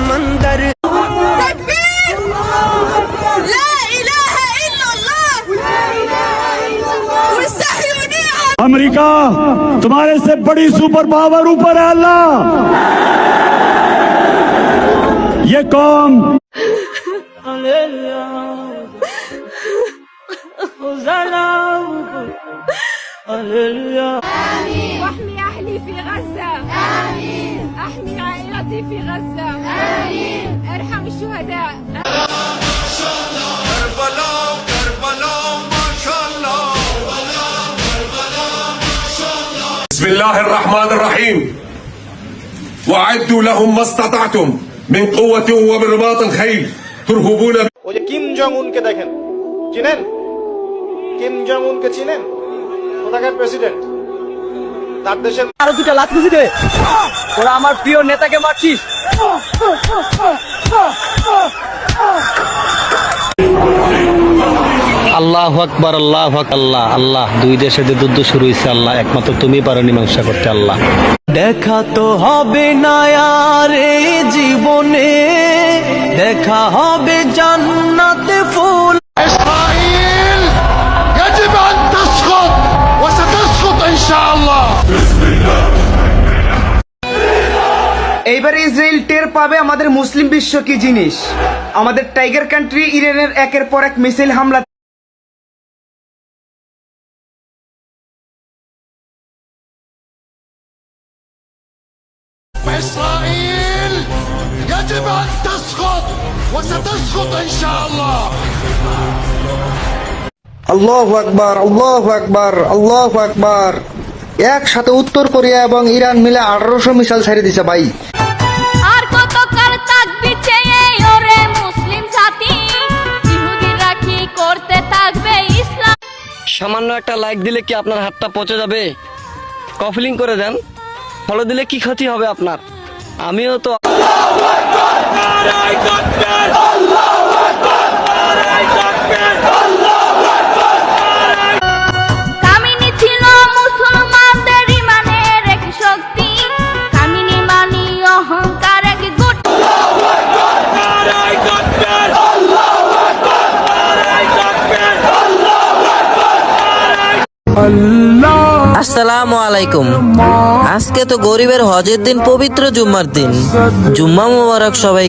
समंदर। अमेरिका तुम्हारे से बड़ी सुपर पावर ऊपर है अल्लाह। ये कौम واحمي أهلي في غزة. آمين. أحمي عائلتي في غزة. آمين. ارحم الشهداء. بسم الله الرحمن الرحيم وأعدوا لهم ما استطعتم من قوة ومن رباط الخيل ترهبون ওই যে কিম জং উনকে দেখেন, চিনেন? কিম জং উনকে চিনেন? কোথাকার প্রেসিডেন্ট? তার দেশের আরো দুটা লাথি দিতে ওরা আমার প্রিয় নেতাকে মারছিস। আল্লাহু আকবার, আল্লাহু আকবার, আল্লাহ। দুই দেশে যে যুদ্ধ শুরু হয়েছে আল্লাহ, একমাত্র তুমি পারো মীমাংসা করতে আল্লাহ। দেখা তো হবে না আর এই জীবনে, দেখা হবে জান্নাতে ফুল। إسرائيل يجب أن تسقط وستسقط إن شاء الله. এইবারে ইসরায়েল টের পাবে আমাদের মুসলিম বিশ্ব কি জিনিস। আমাদের টাইগার কান্ট্রি ইরানের একের পর এক মিসাইল হামলা। إسرائيل يجب أن تسقط وستسقط إن شاء الله. আল্লাহু আকবার, আল্লাহু আকবার, আল্লাহু আকবার। একসাথে উত্তর কোরিয়া এবং ইরান মিলে 1800 মিসাইল ছেড়ে দিছে ভাই। আর কত কার থাকবে চেয়ে ওরে মুসলিম জাতি, ইহুদিরা কি করতে থাকবে ইসলাম। সামান্য একটা লাইক দিলে কি আপনার হাতটা পচে যাবে? কফলিং করে দেন, ফলো দিলে কি ক্ষতি হবে আপনার? আমিও তো কামিনী ছিল মুসলমানদের ইমানের এক শক্তি, কামিনী মানি অহংকার এক গুট। আসসালামু আলাইকুম। আজকে তো গরিবের হজের দিন, পবিত্র জুম্মার দিন। জুম্মা মুবারক সবাই।